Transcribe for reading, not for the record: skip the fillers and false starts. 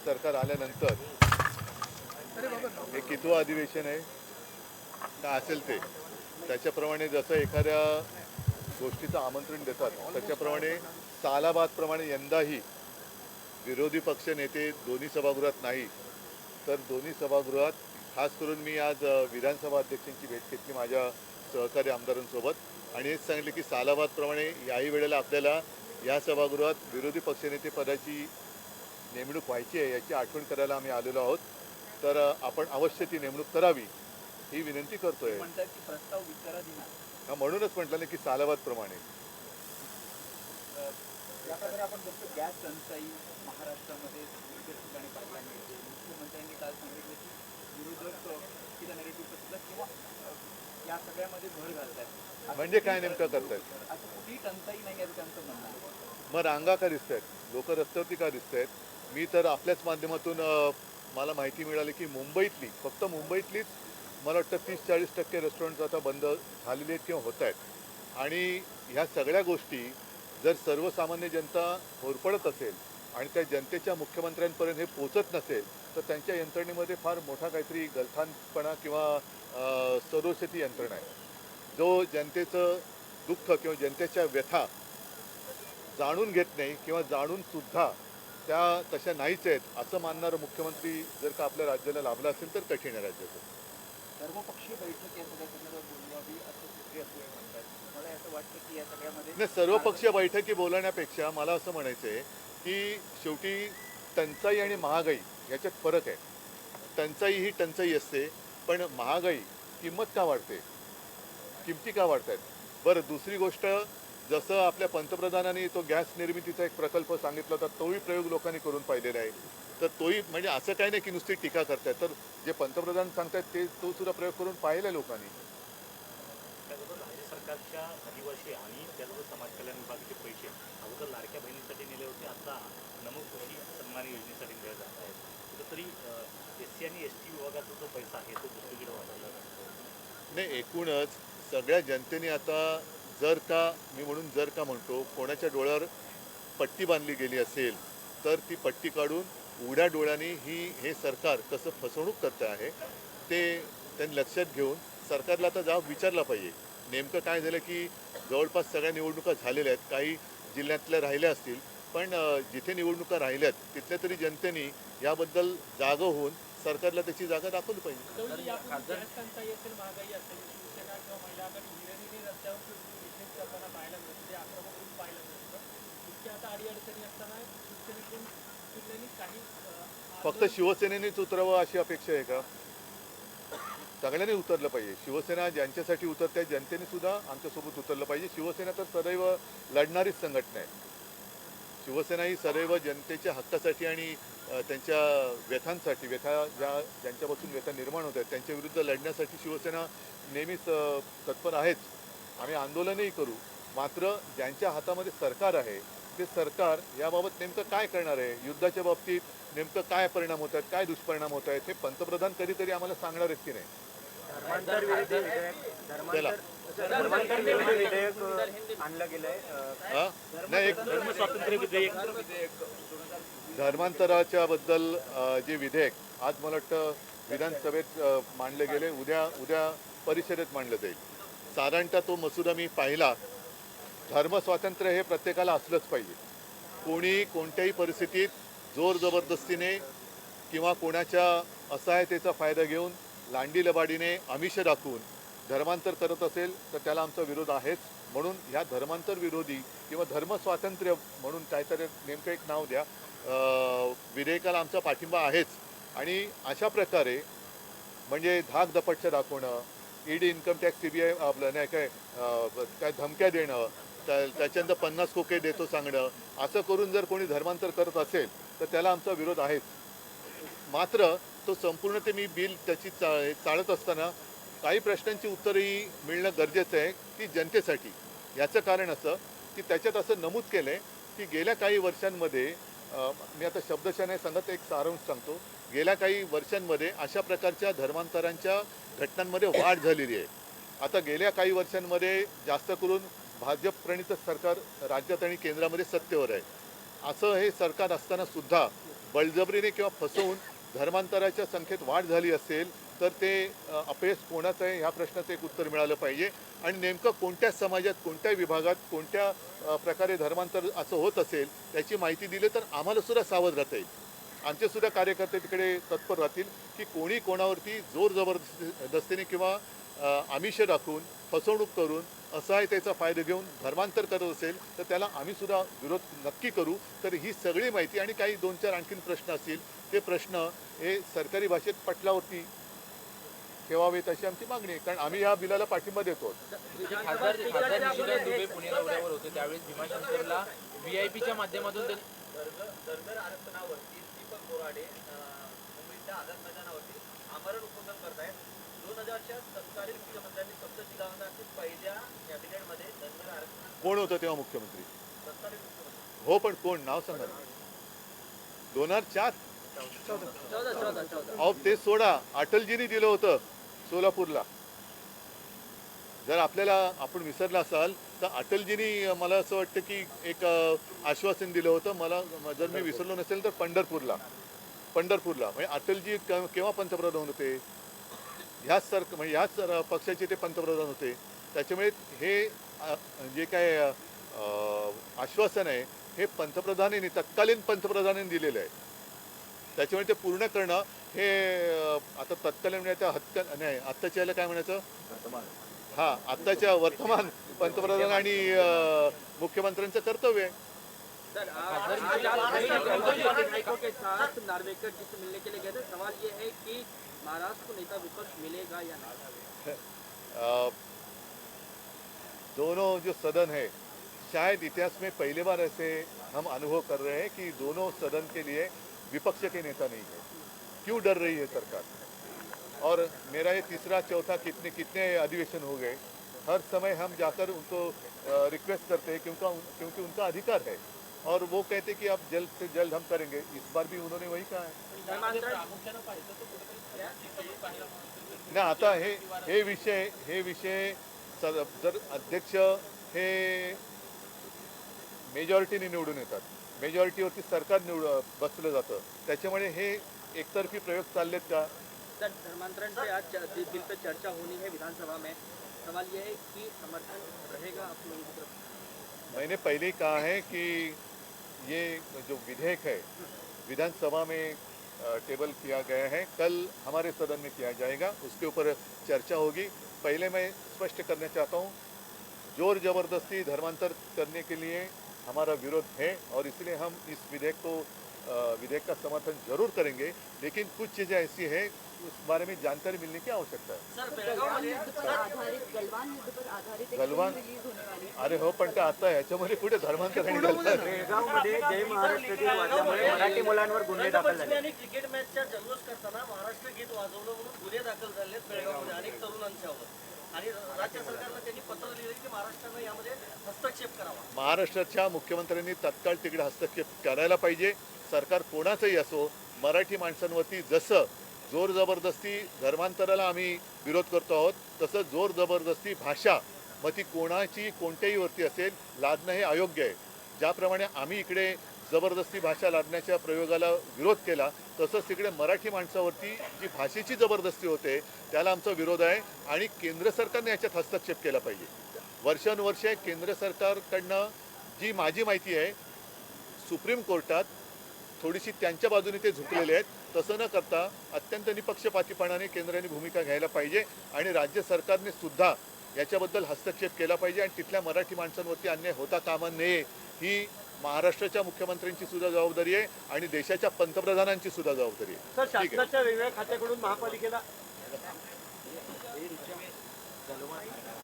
सरकार आल्यानंतर हे कितवं अधिवेशन आहे का असेल ते त्याच्याप्रमाणे जसं एखाद्या गोष्टीचं आमंत्रण देतात त्याच्याप्रमाणे सालाबादप्रमाणे यंदाही विरोधी पक्ष नेते दोन्ही सभागृहात नाही तर दोन्ही सभागृहात खास करून मी आज विधानसभा अध्यक्षांची भेट घेतली माझ्या सहकारी आमदारांसोबत आणि हेच सांगितले की सालाबादप्रमाणे याही वेळेला आपल्याला या सभागृहात विरोधी पक्षनेते पदाची नेमणूक व्हायची आहे याची आठवण करायला आम्ही आलेलो आहोत. तर आपण अवश्य ती नेमणूक करावी ही विनंती करतोय. म्हणूनच म्हटलं ना की सालाबादप्रमाणे आपण बघतो गॅस टंचाई महाराष्ट्रामध्ये विविध ठिकाणी पाहायला मिळते. मुख्यमंत्र्यांनी काल सांगितलं की विरोधक तिला नेगेटिव्ह सुद्धा किंवा या सगळ्यामध्ये भर घालतात. म्हणजे काय नेमकं करतायत? असं कुठलीही टंचाई नाही आहे त्यांचं म्हणणं आहे. मग रांगा का दिसत आहेत, लोक रस्त्यावरती का दिसत आहेत? मी तर आपल्याच माध्यमातून मला माहिती मिळाली की मुंबईतली फक्त मुंबईतलीच मला वाटतं 30-40% रेस्टॉरंट्स आता बंद झालेली आहेत किंवा होत आहेत. आणि ह्या सगळ्या गोष्टी जर सर्वसामान्य जनता होरपळत असेल आणि त्या जनतेच्या मुख्यमंत्र्यांपर्यंत हे पोचत नसेल तर त्यांच्या यंत्रणेमध्ये फार मोठा काहीतरी गलथानपणा किंवा सरोशती यंत्रणा आहे. जो जनतेचं दुःख किंवा जनतेच्या व्यथा जाणून घेत नाही किंवा जाणूनसुद्धा त्या तशा नाहीच आहेत असं मानणारं मुख्यमंत्री जर का आपल्या राज्याला लाभला असेल तर कठीण आहे राज्याचं. सर्वपक्षीय बैठक या सगळ्या संदर्भात बोलवावी असं सूत्रे असं म्हणतात. मला असं वाटतं की या सगळ्यामध्ये नाही, सर्वपक्षीय बैठकी बोलवण्यापेक्षा मला असं म्हणायचं आहे की शेवटी टंचाई आणि महागाई याच्यात फरक आहे. टंचाई ही टंचाई असते पण महागाई किंमत का वाढते, किमती का वाढत आहेत? बरं, दुसरी गोष्ट जसं आपल्या पंतप्रधानांनी तो गॅस निर्मितीचा एक प्रकल्प सांगितला होता तोही प्रयोग लोकांनी करून पाहिलेला आहे. तर तोही म्हणजे असं काही नाही की नुसती टीका करतायत, तर जे पंतप्रधान सांगतायत ते तो सुद्धा प्रयोग करून पाहिला लोकांनी. त्याचबरोबर राज्य सरकारच्या आदिवासी आणि त्याचबरोबर समाज कल्याण विभागाचे पैसे अगोदर लाडक्या बहिणीसाठी नेले होते, आता नमो कृषी सन्मान योजनेसाठी दिले जात आहेत. कुठंतरी SC आणि ST विभागाचा जो पैसा आहे तो दुसरीकडे वाढवला जातो. नाही, एकूणच सगळ्या जनतेने आता जर का मी म्हणून जर का म्हणतो कोणाच्या डोळ्यावर पट्टी बांधली गेली असेल तर ती पट्टी काढून उघड्या डोळ्यांनी हे सरकार कसं फसवणूक करतं आहे ते त्यांनी लक्षात घेऊन सरकारला आता जाब विचारला पाहिजे. नेमकं काय झालं की जवळपास सगळ्या निवडणुका झालेल्या आहेत, काही जिल्ह्यातल्या राहिल्या असतील पण जिथे निवडणुका राहिल्यात तिथल्या तरी जनतेने याबद्दल जागं होऊन सरकारला त्याची जागा दाखवली पाहिजे. फक्त शिवसेनेनेच उतरावं अशी अपेक्षा आहे का? सगळ्यांनी उतरलं पाहिजे. शिवसेना ज्यांच्यासाठी उतरते जनतेने सुद्धा आमच्यासोबत उतरलं पाहिजे. शिवसेना तर सदैव लढणारीच संघटना आहे. शिवसेना ही सदैव जनतेच्या हक्कासाठी आणि त्यांच्या व्यथांसाठी ज्यांच्यापासून व्यथा निर्माण होत आहेत त्यांच्या विरुद्ध लढण्यासाठी शिवसेना नेहमीच तत्पर आहेच. आम्ही आंदोलनही करू. मात्र ज्यांच्या हातामध्ये सरकार आहे ते सरकार याबाबत नेमकं काय करणार आहे, युद्धाच्या बाबतीत नेमकं काय परिणाम होत आहेत, काय दुष्परिणाम होत आहेत हे पंतप्रधान कधीतरी आम्हाला सांगणार आहेत की नाही? नाही, एक स्वातंत्र्य विधेयक धर्मांतराच्या बद्दल जे विधेयक आज मला वाटतं विधानसभेत मांडले गेले, उद्या परिषदेत मांडलं जाईल. साधारणतः तो मसुदा मी पाहिला. धर्मस्वातंत्र्य हे प्रत्येकाला असलंच पाहिजे. कोणी कोणत्याही परिस्थितीत जोर जबरदस्तीने किंवा कोणाच्या असहायतेचा फायदा घेऊन लांडी लबाडीने आमिष दाखवून धर्मांतर करत असेल तर त्याला आमचा विरोध आहेच. म्हणून ह्या धर्मांतर विरोधी किंवा धर्मस्वातंत्र्य म्हणून काहीतरी नेमकं एक नाव द्या विधेयकाला आमचा पाठिंबा आहेच. आणि अशा प्रकारे म्हणजे धाकधपटच्या दाखवणं, ED इन्कम टॅक्स CBI आपलं नाही काय धमक्या देणं, त्याच्यानंतर 50 खोके देतो सांगणं, असं करून जर कोणी धर्मांतर करत असेल तर त्याला आमचा विरोध आहेच. मात्र तो संपूर्ण ते मी बिल त्याची चालत असताना काही प्रश्नांची उत्तरही मिळणं गरजेचं आहे की जनतेसाठी. याचं कारण असं की त्याच्यात असं नमूद केलं आहे की गेल्या काही वर्षांमध्ये मी आता शब्दशः नाही सांगत, एक सारांश सांगतो. गेल्या काही वर्षांमध्ये अशा प्रकारच्या धर्मांतरांच्या घटनांमध्ये वाढ झालेली आहे. आता गेल्या काही वर्षांमध्ये जास्त करून भाजप प्रणित सरकार राज्यात आणि केंद्रामध्ये सत्तेवर आहे. असं हे सरकार असताना सुद्धा बळजबरीने किंवा फसवून धर्मांतराच्या संख्येत वाढ झाली असेल तर ते अपयश कोणाचं आहे ह्या प्रश्नाचं एक उत्तर मिळालं पाहिजे. आणि नेमकं कोणत्या समाजात कोणत्या विभागात कोणत्या प्रकारे धर्मांतर असं होत असेल त्याची माहिती दिली तर आम्हाला सुद्धा सावध राहता येईल. आमचे सुद्धा कार्यकर्ते तिकडे तत्पर राहतील की कोणी कोणावरती जोर जबरदस्तीने किंवा आमिष दाखवून फसवणूक करून असहायतेचा फायदा घेऊन धर्मांतर करत असेल तर त्याला आम्ही सुद्धा विरोध नक्की करू. तर ही सगळी माहिती आणि काही 2-4 आणखीन प्रश्न असतील ते प्रश्न हे सरकारी भाषेत पटलावरती ठेवावेत अशी आमची मागणी आहे. कारण आम्ही या बिलाला पाठिंबा देतो. खासदार निशिकांत दुबे पुणे दौऱ्यावर होते त्यावेळेस भीमाशंकरला व्हीआयपीच्या माध्यमातून धनगर आरक्षणावरती दीपक बोराडे मुंबईच्या आझाद मैदानावरती आमरण उपोषण करतायत. 2000च्या तत्कालीन मुख्यमंत्र्यांनी सप्तशृंगी गावातील पहिल्या कॅबिनेटमध्ये धनगर आरक्षण कोण होतं तेव्हा मुख्यमंत्री? तत्कालीन मुख्यमंत्री हो पण कोण नाव सांगा ना. 2004 अहो ते सोडा. अटलजींनी दिलं होतं सोलापूरला. जर आपल्याला आपण विसरला असाल तर अटलजींनी मला असं वाटतं की एक आश्वासन दिलं होतं. मला जर मी विसरलो नसेल तर पंढरपूरला म्हणजे अटलजी केव्हा पंतप्रधान होते? म्हणजे ह्याच पक्षाचे ते पंतप्रधान होते. त्याच्यामुळे हे जे काय आश्वासन आहे हे पंतप्रधानांनी तत्कालीन पंतप्रधानांनी दिलेलं आहे. त्याच्यामुळे ते पूर्ण करणं हे आता तत्कालीन म्हणजे नाही आत्ताच्या याला काय म्हणायचं हां आत्ताच्या वर्तमान पंतप्रधान आणि मुख्यमंत्र्यांचं कर्तव्य आहे. भाइयों के साथ नार्वेकर जी से मिलने के लिए गए थे. सवाल ये है कि महाराष्ट्र को नेता विपक्ष मिलेगा या नहीं? दोनों जो सदन है शायद इतिहास में पहली बार ऐसे हम अनुभव कर रहे हैं कि दोनों सदन के लिए विपक्ष के नेता नहीं है. क्यों डर रही है सरकार? और मेरा ये तीसरा चौथा कितने अधिवेशन हो गए. हर समय हम जाकर उनको रिक्वेस्ट करते हैं क्योंकि उनका अधिकार है और वो कहते हैं कि अब जल्द से जल्द हम करेंगे. इस बार भी उन्होंने वही कहा है. ना आता हे विषय जर अध्यक्ष हे मेजॉरिटीने निवडून येतात. मेजॉरिटीवरती सरकार बसलं जातं. त्याच्यामुळे हे एकतर्फी प्रयोग चाललेत का? सर धर्मांतरण पे आज बिल पे चर्चा होनी है विधानसभा में. सवाल ये है कि समर्थन रहेगा आप लोगों की तरफ? मैंने पहले ही कहा है कि ये जो विधेयक है विधानसभा में टेबल किया गया है. कल हमारे सदन में किया जाएगा. उसके ऊपर चर्चा होगी. पहले मैं स्पष्ट करना चाहता हूँ जोर ज़बरदस्ती धर्मांतर करने के लिए हमारा विरोध है और इसलिए हम इस विधेयक का समर्थन जरूर करेंगे. लेकिन कुछ चीज़ें ऐसी है उस बारे में जानकारी मिलने की आवश्यकता है. गलवान अरे हो पण ते आता ह्याच्यामध्ये कुठे धर्मांतर आणि गलवान बेळगावमध्ये जय महाराष्ट्र गीत वाजल्यामुळे मराठी मुलांवर गुन्हे दाखल झाले. आणि क्रिकेट मॅचच्या जल्लोष करताना महाराष्ट्र गीत वाजवलं म्हणून गुन्हे दाखल झाले बेळगावमध्ये अनेक तरुणांच्यावर. आणि राज्य सरकारला त्यांनी पत्र लिहिले की महाराष्ट्रानं यामध्ये हस्तक्षेप करावा. महाराष्ट्राच्या मुख्यमंत्र्यांनी तत्काळ तिकडे हस्तक्षेप करायला पाहिजे. सरकार कोणाचंही असो मराठी माणसांवरती जसं जोर जबरदस्ती धर्मांतराला आम्ही विरोध करतो आहोत तसं जोर जबरदस्ती भाषा मग ती कोणाची कोणत्याही वरती असेल लादणं हे अयोग्य आहे. ज्याप्रमाणे आम्ही इकडे जबरदस्ती भाषा लादण्याच्या प्रयोगाला विरोध केला तसंच तिकडे मराठी माणसावरती जी भाषेची जबरदस्ती होते त्याला आमचा विरोध आहे. आणि केंद्र सरकारने याच्यात हस्तक्षेप केला पाहिजे. वर्षानुवर्षे केंद्र सरकारकडनं जी माझी माहिती आहे सुप्रीम कोर्टात थोडीशी त्यांच्या बाजूने ते झुकलेले आहेत. तसं न करता अत्यंत निपक्षपातीपणाने केंद्राने भूमिका घ्यायला पाहिजे आणि राज्य सरकारने सुद्धा याच्याबद्दल हस्तक्षेप केला पाहिजे. आणि तिथल्या मराठी माणसांवरती अन्याय होता कामा नये ही महाराष्ट्राच्या मुख्यमंत्र्यांची सुद्धा जबाबदारी आहे आणि देशाच्या पंतप्रधानांची सुद्धा जबाबदारी आहे. सर शासनाच्या वेगवेगळ्या खात्याकडून महापालिकेला